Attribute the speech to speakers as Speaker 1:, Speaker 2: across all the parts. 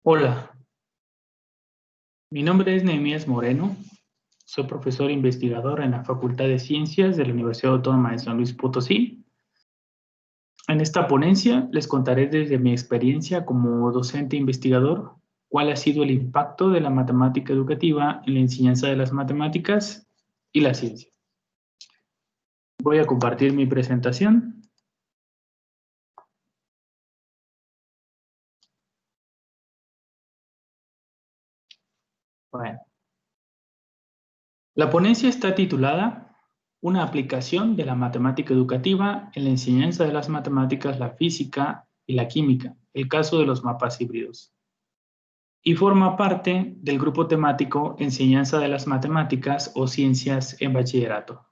Speaker 1: Hola, mi nombre es Nehemías Moreno, soy profesor investigador en la Facultad de Ciencias de la Universidad Autónoma de San Luis Potosí. En esta ponencia les contaré desde mi experiencia como docente investigador cuál ha sido el impacto de la matemática educativa en la enseñanza de las matemáticas y la ciencia. Voy a compartir mi presentación. Bueno, la ponencia está titulada Una aplicación de la matemática educativa en la enseñanza de las matemáticas, la física y la química, el caso de los mapas híbridos. Y forma parte del grupo temático Enseñanza de las Matemáticas o Ciencias en Bachillerato.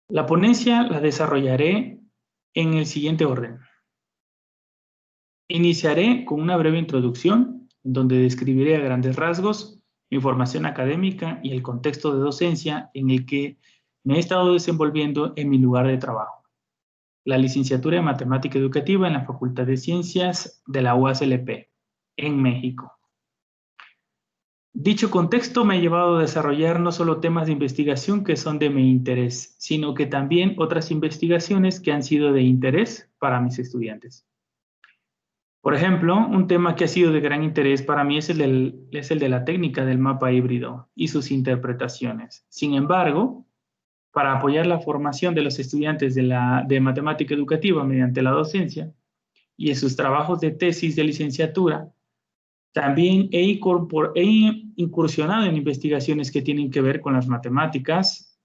Speaker 1: La ponencia la desarrollaré en el siguiente orden. Iniciaré con una breve introducción, donde describiré a grandes rasgos mi formación académica y el contexto de docencia en el que me he estado desenvolviendo en mi lugar de trabajo, la licenciatura en Matemática Educativa en la Facultad de Ciencias de la UASLP, en México. Dicho contexto me ha llevado a desarrollar no solo temas de investigación que son de mi interés, sino que también otras investigaciones que han sido de interés para mis estudiantes. Por ejemplo, un tema que ha sido de gran interés para mí es el de la técnica del mapa híbrido y sus interpretaciones. Sin embargo, para apoyar la formación de los estudiantes de matemática educativa mediante la docencia y en sus trabajos de tesis de licenciatura, también he incursionado en investigaciones que tienen que ver con las matemáticas,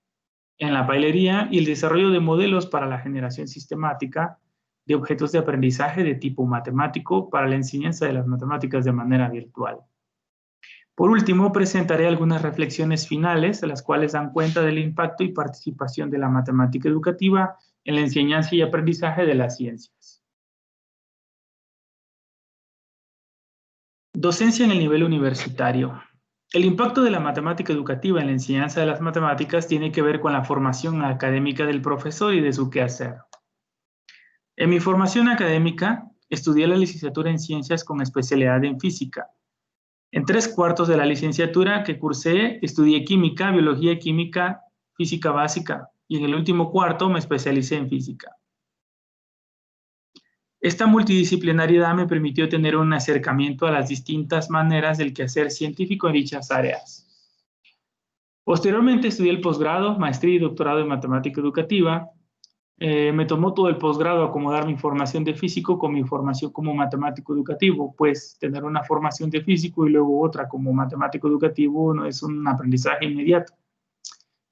Speaker 1: en la pailería y el desarrollo de modelos para la generación sistemática de objetos de aprendizaje de tipo matemático para la enseñanza de las matemáticas de manera virtual. Por último, presentaré algunas reflexiones finales, las cuales dan cuenta del impacto y participación de la matemática educativa en la enseñanza y aprendizaje de las ciencias. Docencia en el nivel universitario. El impacto de la matemática educativa en la enseñanza de las matemáticas tiene que ver con la formación académica del profesor y de su quehacer. En mi formación académica, estudié la licenciatura en Ciencias con especialidad en Física. En 3/4 de la licenciatura que cursé, estudié Química, Biología Química, Física Básica, y en el último cuarto me especialicé en Física. Esta multidisciplinariedad me permitió tener un acercamiento a las distintas maneras del quehacer científico en dichas áreas. Posteriormente estudié el posgrado, maestría y doctorado en matemática educativa. Me tomó todo el posgrado acomodar mi formación de físico con mi formación como matemático educativo, pues tener una formación de físico y luego otra como matemático educativo no es un aprendizaje inmediato.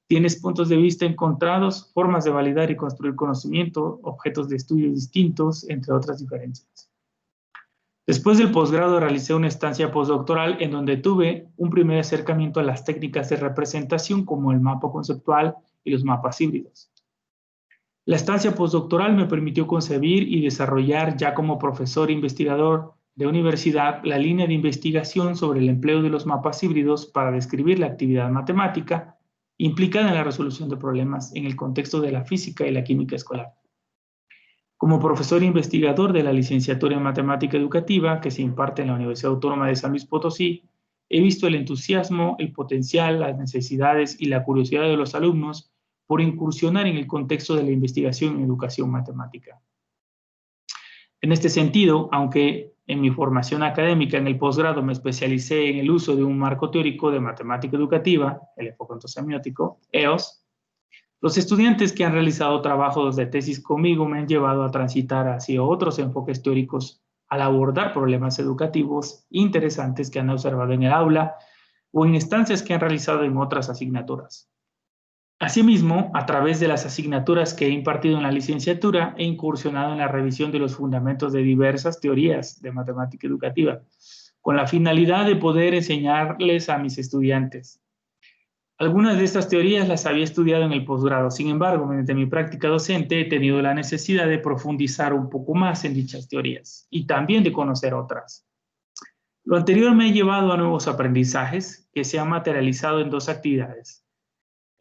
Speaker 1: Tienes puntos de vista encontrados, formas de validar y construir conocimiento, objetos de estudio distintos, entre otras diferencias. Después del posgrado realicé una estancia postdoctoral en donde tuve un primer acercamiento a las técnicas de representación como el mapa conceptual y los mapas híbridos. La estancia postdoctoral me permitió concebir y desarrollar ya como profesor e investigador de universidad la línea de investigación sobre el empleo de los mapas híbridos para describir la actividad matemática implicada en la resolución de problemas en el contexto de la física y la química escolar. Como profesor e investigador de la licenciatura en Matemática Educativa que se imparte en la Universidad Autónoma de San Luis Potosí, he visto el entusiasmo, el potencial, las necesidades y la curiosidad de los alumnos por incursionar en el contexto de la investigación en educación matemática. En este sentido, aunque en mi formación académica en el posgrado me especialicé en el uso de un marco teórico de matemática educativa, el enfoque ontosemiótico, EOS, los estudiantes que han realizado trabajos de tesis conmigo me han llevado a transitar hacia otros enfoques teóricos al abordar problemas educativos interesantes que han observado en el aula o en instancias que han realizado en otras asignaturas. Asimismo, a través de las asignaturas que he impartido en la licenciatura, he incursionado en la revisión de los fundamentos de diversas teorías de matemática educativa, con la finalidad de poder enseñarles a mis estudiantes. Algunas de estas teorías las había estudiado en el posgrado, sin embargo, mediante mi práctica docente he tenido la necesidad de profundizar un poco más en dichas teorías y también de conocer otras. Lo anterior me ha llevado a nuevos aprendizajes que se han materializado en dos actividades: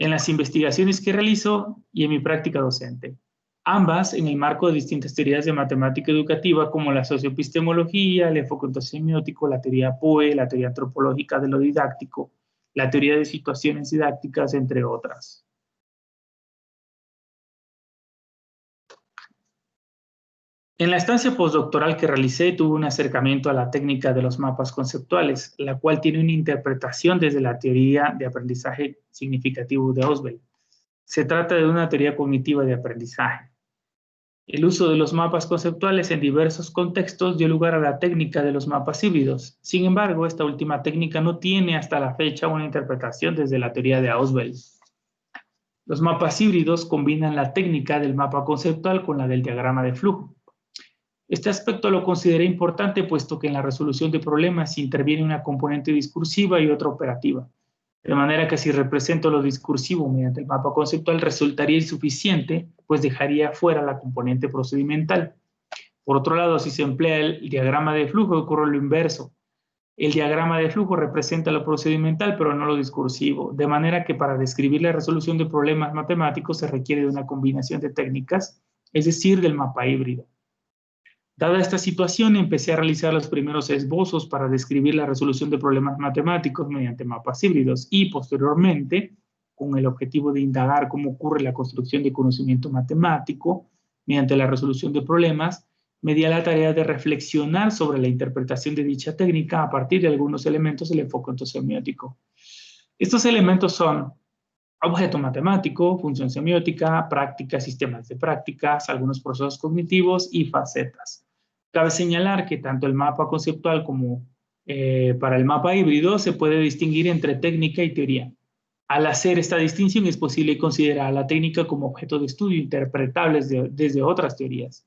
Speaker 1: en las investigaciones que realizo y en mi práctica docente. ambas en el marco de distintas teorías de matemática educativa como la socioepistemología, el enfoque ontosemiótico, la teoría PUE, la teoría antropológica de lo didáctico, la teoría de situaciones didácticas, entre otras. En la estancia postdoctoral que realicé tuve un acercamiento a la técnica de los mapas conceptuales, la cual tiene una interpretación desde la teoría de aprendizaje significativo de Ausubel. Se trata de una teoría cognitiva de aprendizaje. El uso de los mapas conceptuales en diversos contextos dio lugar a la técnica de los mapas híbridos. Sin embargo, esta última técnica no tiene hasta la fecha una interpretación desde la teoría de Ausubel. Los mapas híbridos combinan la técnica del mapa conceptual con la del diagrama de flujo. Este aspecto lo consideré importante puesto que en la resolución de problemas interviene una componente discursiva y otra operativa. De manera que si represento lo discursivo mediante el mapa conceptual resultaría insuficiente, pues dejaría fuera la componente procedimental. Por otro lado, si se emplea el diagrama de flujo, ocurre lo inverso. El diagrama de flujo representa lo procedimental, pero no lo discursivo. De manera que para describir la resolución de problemas matemáticos se requiere de una combinación de técnicas, es decir, del mapa híbrido. Dada esta situación, empecé a realizar los primeros esbozos para describir la resolución de problemas matemáticos mediante mapas híbridos y, posteriormente, con el objetivo de indagar cómo ocurre la construcción de conocimiento matemático mediante la resolución de problemas, me di a la tarea de reflexionar sobre la interpretación de dicha técnica a partir de algunos elementos del enfoque ontosemiótico. Estos elementos son objeto matemático, función semiótica, prácticas, sistemas de prácticas, algunos procesos cognitivos y facetas. Cabe señalar que tanto el mapa conceptual como para el mapa híbrido se puede distinguir entre técnica y teoría. Al hacer esta distinción es posible considerar a la técnica como objeto de estudio interpretable desde otras teorías.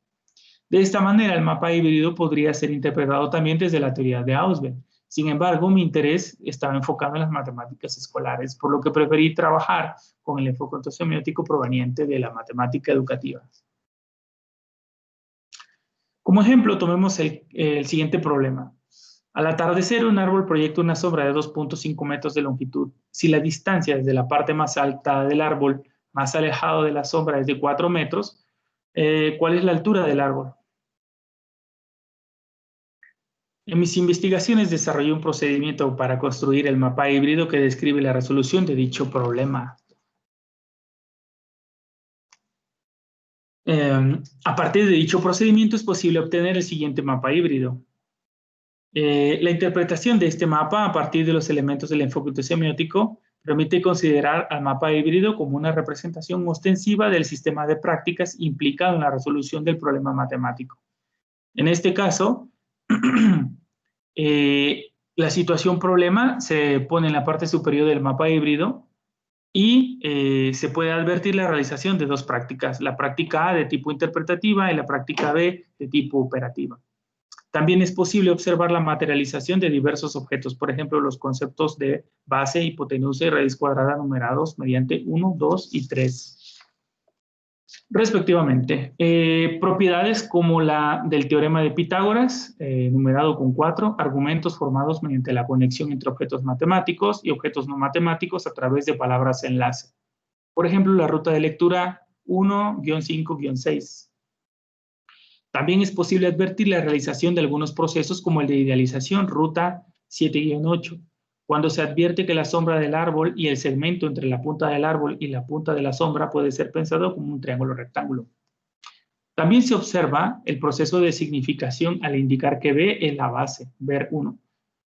Speaker 1: De esta manera, el mapa híbrido podría ser interpretado también desde la teoría de Ausubel. Sin embargo, mi interés estaba enfocado en las matemáticas escolares, por lo que preferí trabajar con el enfoque ontosemiótico proveniente de la matemática educativa. Como ejemplo, tomemos el siguiente problema. Al atardecer, un árbol proyecta una sombra de 2.5 metros de longitud. Si la distancia desde la parte más alta del árbol más alejado de la sombra es de 4 metros, ¿cuál es la altura del árbol? En mis investigaciones desarrollé un procedimiento para construir el mapa híbrido que describe la resolución de dicho problema. A partir de dicho procedimiento es posible obtener el siguiente mapa híbrido. La interpretación de este mapa a partir de los elementos del enfoque ontosemiótico permite considerar al mapa híbrido como una representación ostensiva del sistema de prácticas implicado en la resolución del problema matemático. En este caso, la situación problema se pone en la parte superior del mapa híbrido y se puede advertir la realización de dos prácticas, la práctica A de tipo interpretativa y la práctica B de tipo operativa. También es posible observar la materialización de diversos objetos, por ejemplo, los conceptos de base, hipotenusa y raíz cuadrada numerados mediante 1, 2 y 3, respectivamente. Propiedades como la del teorema de Pitágoras, numerado con 4, argumentos formados mediante la conexión entre objetos matemáticos y objetos no matemáticos a través de palabras enlace. Por ejemplo, la ruta de lectura 1-5-6. También es posible advertir la realización de algunos procesos como el de idealización, ruta 7-8, cuando se advierte que la sombra del árbol y el segmento entre la punta del árbol y la punta de la sombra puede ser pensado como un triángulo rectángulo. También se observa el proceso de significación al indicar que B es la base, ver 1,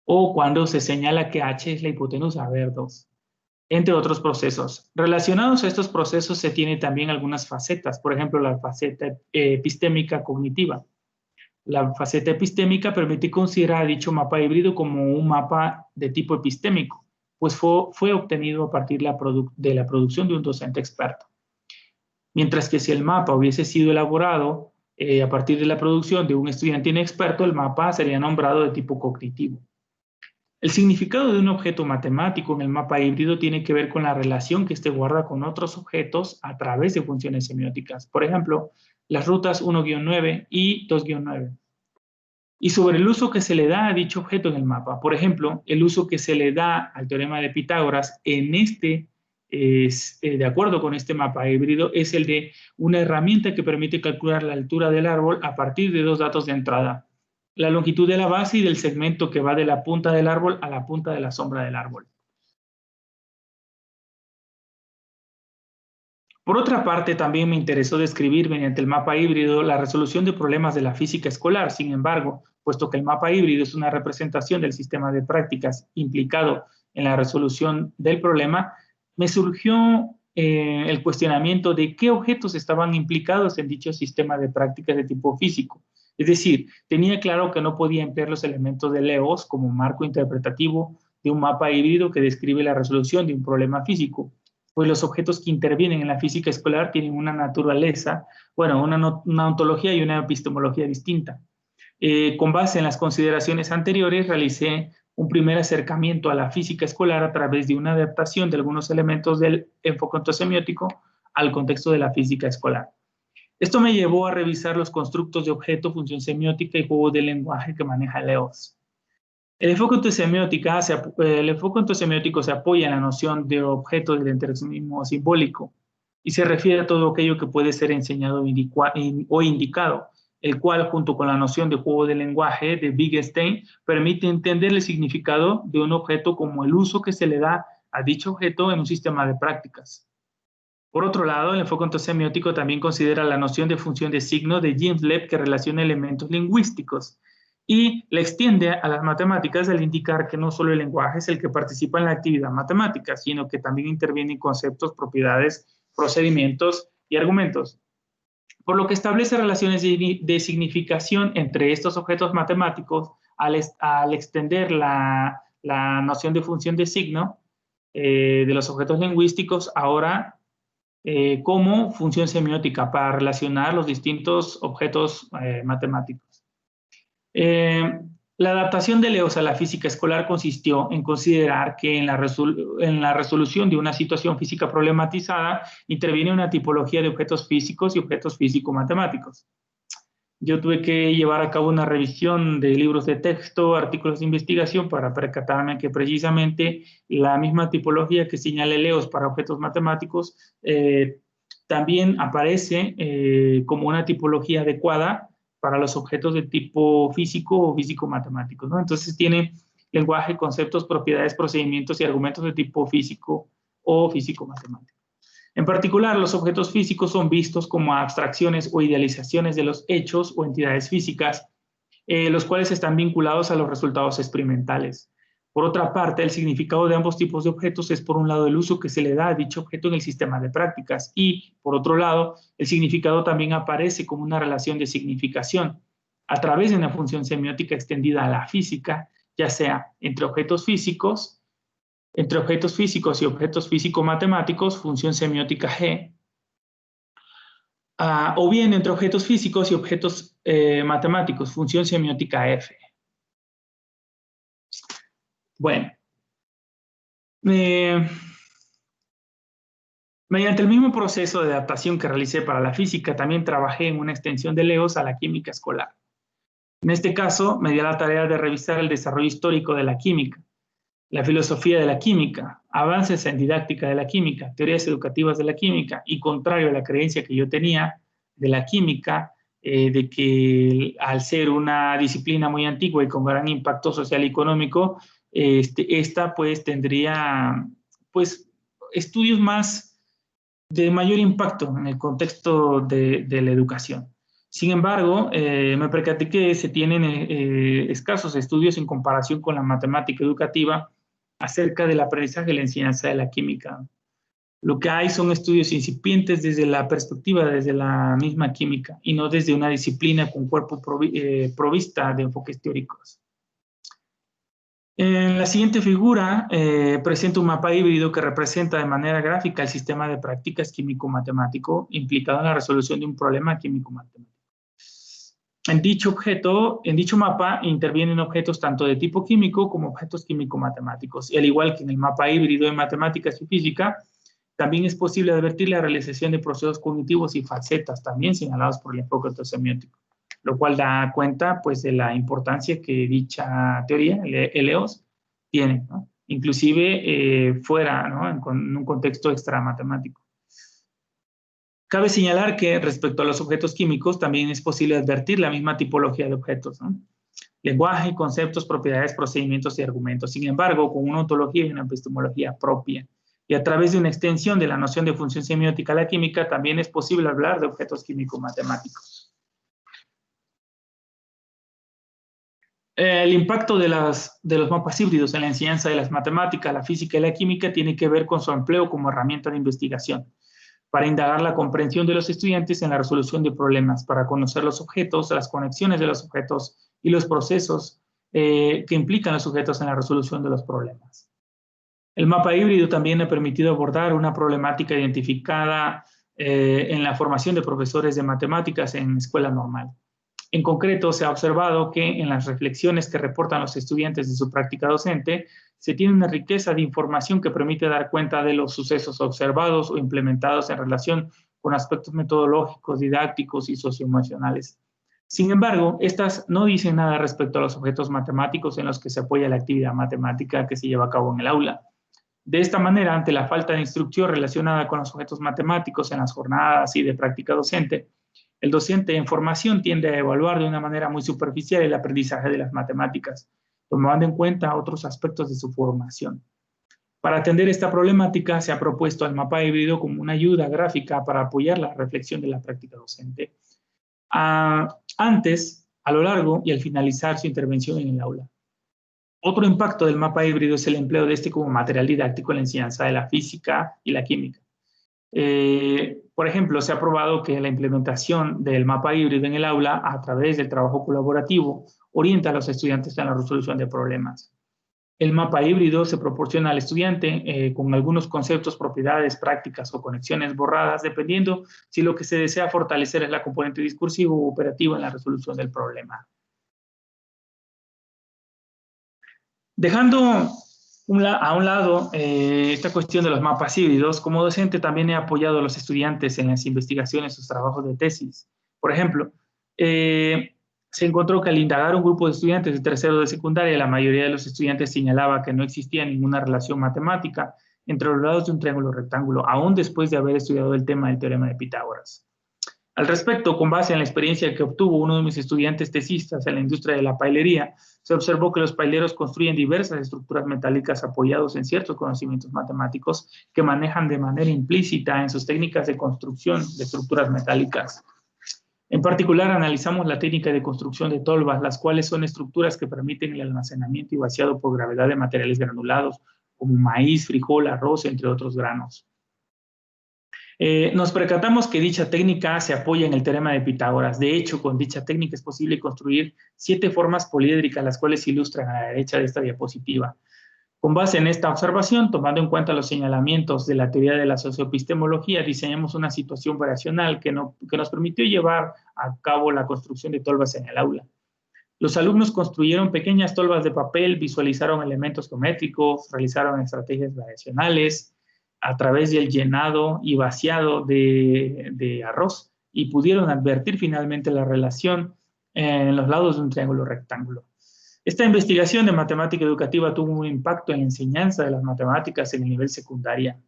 Speaker 1: o cuando se señala que H es la hipotenusa, ver 2. Entre otros procesos. Relacionados a estos procesos se tienen también algunas facetas, por ejemplo, la faceta epistémica cognitiva. La faceta epistémica permite considerar dicho mapa híbrido como un mapa de tipo epistémico, pues fue obtenido a partir de la producción de un docente experto. Mientras que si el mapa hubiese sido elaborado a partir de la producción de un estudiante inexperto, el mapa sería nombrado de tipo cognitivo. El significado de un objeto matemático en el mapa híbrido tiene que ver con la relación que éste guarda con otros objetos a través de funciones semióticas. Por ejemplo, las rutas 1-9 y 2-9. Y sobre el uso que se le da a dicho objeto en el mapa. Por ejemplo, el uso que se le da al teorema de Pitágoras en este de acuerdo con este mapa híbrido, es el de una herramienta que permite calcular la altura del árbol a partir de dos datos de entrada: la longitud de la base y del segmento que va de la punta del árbol a la punta de la sombra del árbol. Por otra parte, también me interesó describir mediante el mapa híbrido la resolución de problemas de la física escolar. Sin embargo, puesto que el mapa híbrido es una representación del sistema de prácticas implicado en la resolución del problema, me surgió el cuestionamiento de qué objetos estaban implicados en dicho sistema de prácticas de tipo físico. Es decir, tenía claro que no podía emplear los elementos de LEOS como marco interpretativo de un mapa híbrido que describe la resolución de un problema físico, pues los objetos que intervienen en la física escolar tienen una naturaleza, bueno, una ontología y una epistemología distinta. Con base en las consideraciones anteriores, realicé un primer acercamiento a la física escolar a través de una adaptación de algunos elementos del enfoque ontosemiótico al contexto de la física escolar. Esto me llevó a revisar los constructos de objeto, función semiótica y juego del lenguaje que maneja LEOS. El enfoque ontosemiótico se apoya en la noción de objeto del determinismo simbólico y se refiere a todo aquello que puede ser enseñado o indicado, el cual, junto con la noción de juego del lenguaje de Wittgenstein, permite entender el significado de un objeto como el uso que se le da a dicho objeto en un sistema de prácticas. Por otro lado, el enfoque ontosemiótico también considera la noción de función de signo de James Loeb, que relaciona elementos lingüísticos y la extiende a las matemáticas al indicar que no solo el lenguaje es el que participa en la actividad matemática, sino que también interviene en conceptos, propiedades, procedimientos y argumentos. Por lo que establece relaciones de significación entre estos objetos matemáticos al extender la noción de función de signo de los objetos lingüísticos ahora como función semiótica para relacionar los distintos objetos matemáticos. La adaptación de LEOS a la física escolar consistió en considerar que en la resolución de una situación física problematizada interviene una tipología de objetos físicos y objetos físico-matemáticos. Yo tuve que llevar a cabo una revisión de libros de texto, artículos de investigación, para percatarme que precisamente la misma tipología que señala LEOS para objetos matemáticos también aparece como una tipología adecuada para los objetos de tipo físico o físico-matemático, ¿no? Entonces tiene lenguaje, conceptos, propiedades, procedimientos y argumentos de tipo físico o físico-matemático. En particular, los objetos físicos son vistos como abstracciones o idealizaciones de los hechos o entidades físicas, los cuales están vinculados a los resultados experimentales. Por otra parte, el significado de ambos tipos de objetos es, por un lado, el uso que se le da a dicho objeto en el sistema de prácticas y, por otro lado, el significado también aparece como una relación de significación a través de una función semiótica extendida a la física, ya sea entre objetos físicos y objetos físico-matemáticos, función semiótica G, o bien entre objetos físicos y objetos matemáticos, función semiótica F. Bueno, mediante el mismo proceso de adaptación que realicé para la física, también trabajé en una extensión de LEOS a la química escolar. En este caso, me di a la tarea de revisar el desarrollo histórico de la química, la filosofía de la química, avances en didáctica de la química, teorías educativas de la química, y contrario a la creencia que yo tenía de la química, de que al ser una disciplina muy antigua y con gran impacto social y económico, esta pues tendría pues estudios de mayor impacto en el contexto de la educación. Sin embargo, me percaté que se tienen escasos estudios en comparación con la matemática educativa acerca del aprendizaje y la enseñanza de la química. Lo que hay son estudios incipientes desde la perspectiva, desde la misma química, y no desde una disciplina con cuerpo provista de enfoques teóricos. En la siguiente figura presento un mapa híbrido que representa de manera gráfica el sistema de prácticas químico-matemático implicado en la resolución de un problema químico-matemático. En dicho mapa intervienen objetos tanto de tipo químico como objetos químico-matemáticos. Y al igual que en el mapa híbrido de matemáticas y física, también es posible advertir la realización de procesos cognitivos y facetas, también señalados por el enfoque ontosemiótico, lo cual da cuenta pues de la importancia que dicha teoría, el LEOS, tiene, ¿no?, inclusive fuera, ¿no? en un contexto extra matemático. Cabe señalar que respecto a los objetos químicos también es posible advertir la misma tipología de objetos, ¿no? Lenguaje, conceptos, propiedades, procedimientos y argumentos. Sin embargo, con una ontología y una epistemología propia. Y a través de una extensión de la noción de función semiótica a la química, también es posible hablar de objetos químico-matemáticos. El impacto de los mapas híbridos en la enseñanza de las matemáticas, la física y la química tiene que ver con su empleo como herramienta de investigación, para indagar la comprensión de los estudiantes en la resolución de problemas, para conocer los objetos, las conexiones de los objetos y los procesos que implican los sujetos en la resolución de los problemas. El mapa híbrido también ha permitido abordar una problemática identificada en la formación de profesores de matemáticas en escuela normal. En concreto, se ha observado que en las reflexiones que reportan los estudiantes de su práctica docente, se tiene una riqueza de información que permite dar cuenta de los sucesos observados o implementados en relación con aspectos metodológicos, didácticos y socioemocionales. Sin embargo, estas no dicen nada respecto a los objetos matemáticos en los que se apoya la actividad matemática que se lleva a cabo en el aula. De esta manera, ante la falta de instrucción relacionada con los objetos matemáticos en las jornadas y de práctica docente, el docente en formación tiende a evaluar de una manera muy superficial el aprendizaje de las matemáticas, tomando en cuenta otros aspectos de su formación. Para atender esta problemática, se ha propuesto el mapa híbrido como una ayuda gráfica para apoyar la reflexión de la práctica docente, antes, a lo largo y al finalizar su intervención en el aula. Otro impacto del mapa híbrido es el empleo de este como material didáctico en la enseñanza de la física y la química. Por ejemplo, se ha probado que la implementación del mapa híbrido en el aula a través del trabajo colaborativo orienta a los estudiantes en la resolución de problemas. El mapa híbrido se proporciona al estudiante con algunos conceptos, propiedades, prácticas o conexiones borradas, dependiendo si lo que se desea fortalecer es la componente discursiva o operativa en la resolución del problema. Dejando a un lado esta cuestión de los mapas híbridos, como docente también he apoyado a los estudiantes en las investigaciones, sus trabajos de tesis. Por ejemplo, se encontró que al indagar un grupo de estudiantes de tercero de secundaria, la mayoría de los estudiantes señalaba que no existía ninguna relación matemática entre los lados de un triángulo rectángulo, aún después de haber estudiado el tema del teorema de Pitágoras. Al respecto, con base en la experiencia que obtuvo uno de mis estudiantes tesistas en la industria de la pailería, se observó que los paileros construyen diversas estructuras metálicas apoyados en ciertos conocimientos matemáticos que manejan de manera implícita en sus técnicas de construcción de estructuras metálicas. En particular, analizamos la técnica de construcción de tolvas, las cuales son estructuras que permiten el almacenamiento y vaciado por gravedad de materiales granulados, como maíz, frijol, arroz, entre otros granos. Nos percatamos que dicha técnica se apoya en el teorema de Pitágoras. De hecho, con dicha técnica es posible construir 7 formas poliédricas, las cuales se ilustran a la derecha de esta diapositiva. Con base en esta observación, tomando en cuenta los señalamientos de la teoría de la socioepistemología, diseñamos una situación variacional que nos permitió llevar a cabo la construcción de tolvas en el aula. Los alumnos construyeron pequeñas tolvas de papel, visualizaron elementos geométricos, realizaron estrategias variacionales a través del llenado y vaciado de arroz y pudieron advertir finalmente la relación en los lados de un triángulo rectángulo. Esta investigación de matemática educativa tuvo un impacto en la enseñanza de las matemáticas en el nivel secundaria.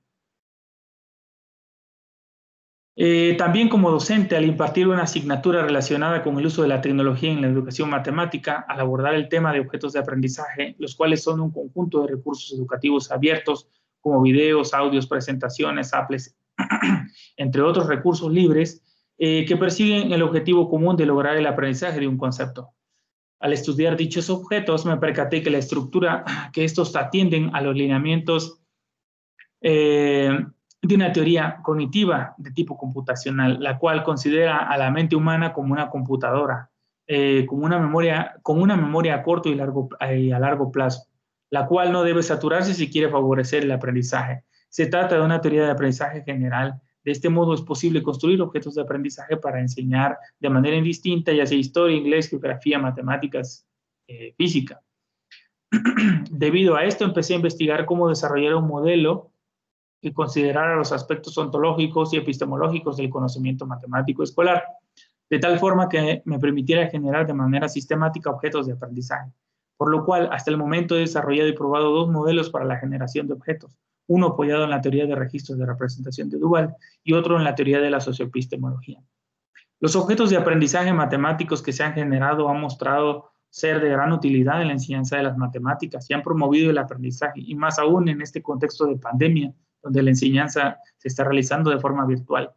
Speaker 1: También como docente, al impartir una asignatura relacionada con el uso de la tecnología en la educación matemática, al abordar el tema de objetos de aprendizaje, los cuales son un conjunto de recursos educativos abiertos, como videos, audios, presentaciones, apples, entre otros recursos libres, que persiguen el objetivo común de lograr el aprendizaje de un concepto. Al estudiar dichos objetos, me percaté que la estructura que estos atienden a los lineamientos de una teoría cognitiva de tipo computacional, la cual considera a la mente humana como una computadora, con una memoria a corto y a largo plazo, la cual no debe saturarse si quiere favorecer el aprendizaje. Se trata de una teoría de aprendizaje general. De este modo es posible construir objetos de aprendizaje para enseñar de manera indistinta, ya sea historia, inglés, geografía, matemáticas, física. Debido a esto empecé a investigar cómo desarrollar un modelo que considerara los aspectos ontológicos y epistemológicos del conocimiento matemático escolar, de tal forma que me permitiera generar de manera sistemática objetos de aprendizaje. por lo cual hasta el momento he desarrollado y probado 2 modelos para la generación de objetos, uno apoyado en la teoría de registros de representación de Duval y otro en la teoría de la socioepistemología. Los objetos de aprendizaje matemáticos que se han generado han mostrado ser de gran utilidad en la enseñanza de las matemáticas y han promovido el aprendizaje, y más aún en este contexto de pandemia, donde la enseñanza se está realizando de forma virtual.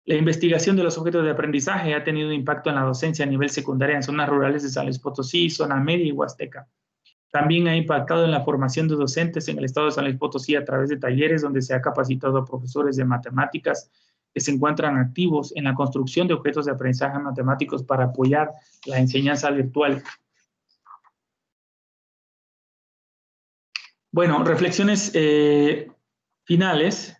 Speaker 1: La investigación de los objetos de aprendizaje ha tenido impacto en la docencia a nivel secundario en zonas rurales de San Luis Potosí, zona media y Huasteca. También ha impactado en la formación de docentes en el estado de San Luis Potosí a través de talleres donde se ha capacitado a profesores de matemáticas que se encuentran activos en la construcción de objetos de aprendizaje matemáticos para apoyar la enseñanza virtual. Bueno, reflexiones finales.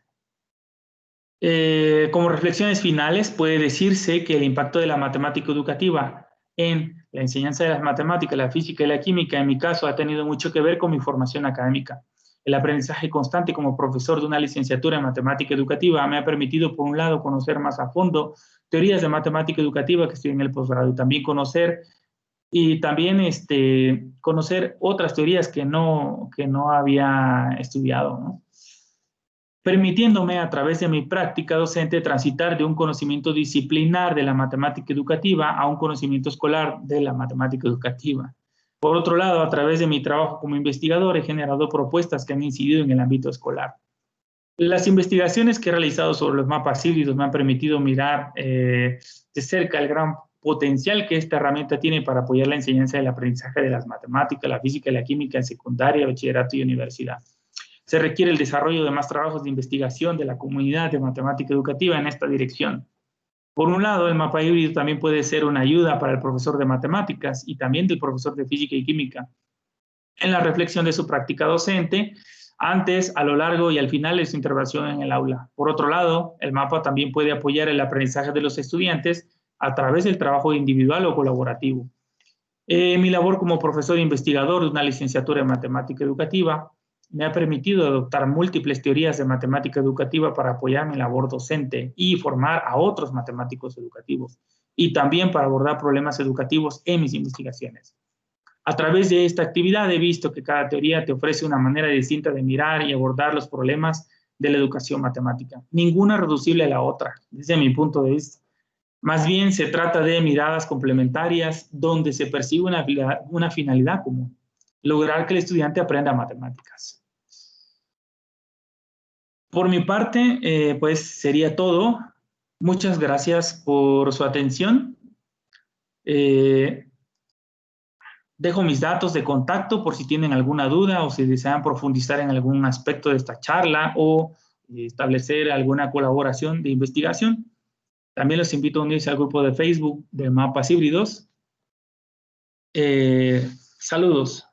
Speaker 1: Como reflexiones finales, puede decirse que el impacto de la matemática educativa en la enseñanza de las matemáticas, la física y la química, en mi caso, ha tenido mucho que ver con mi formación académica. El aprendizaje constante como profesor de una licenciatura en matemática educativa me ha permitido, por un lado, conocer más a fondo teorías de matemática educativa que estoy en el posgrado, y también conocer otras teorías que no había estudiado, ¿no? Permitiéndome a través de mi práctica docente transitar de un conocimiento disciplinar de la matemática educativa a un conocimiento escolar de la matemática educativa. Por otro lado, a través de mi trabajo como investigador he generado propuestas que han incidido en el ámbito escolar. Las investigaciones que he realizado sobre los mapas híbridos me han permitido mirar de cerca el gran potencial que esta herramienta tiene para apoyar la enseñanza del aprendizaje de las matemáticas, la física y la química en secundaria, bachillerato y universidad. Se requiere el desarrollo de más trabajos de investigación de la comunidad de matemática educativa en esta dirección. Por un lado, el mapa híbrido también puede ser una ayuda para el profesor de matemáticas y también del profesor de física y química en la reflexión de su práctica docente, antes, a lo largo y al final de su intervención en el aula. Por otro lado, el mapa también puede apoyar el aprendizaje de los estudiantes a través del trabajo individual o colaborativo. Mi labor como profesor e investigador de una licenciatura en matemática educativa me ha permitido adoptar múltiples teorías de matemática educativa para apoyar mi labor docente y formar a otros matemáticos educativos, y también para abordar problemas educativos en mis investigaciones. A través de esta actividad he visto que cada teoría te ofrece una manera distinta de mirar y abordar los problemas de la educación matemática. Ninguna es reducible a la otra, desde mi punto de vista. Más bien se trata de miradas complementarias donde se persigue una finalidad común: lograr que el estudiante aprenda matemáticas. Por mi parte, pues sería todo. Muchas gracias por su atención. Dejo mis datos de contacto por si tienen alguna duda o si desean profundizar en algún aspecto de esta charla o establecer alguna colaboración de investigación. También los invito a unirse al grupo de Facebook de Mapas Híbridos. Saludos.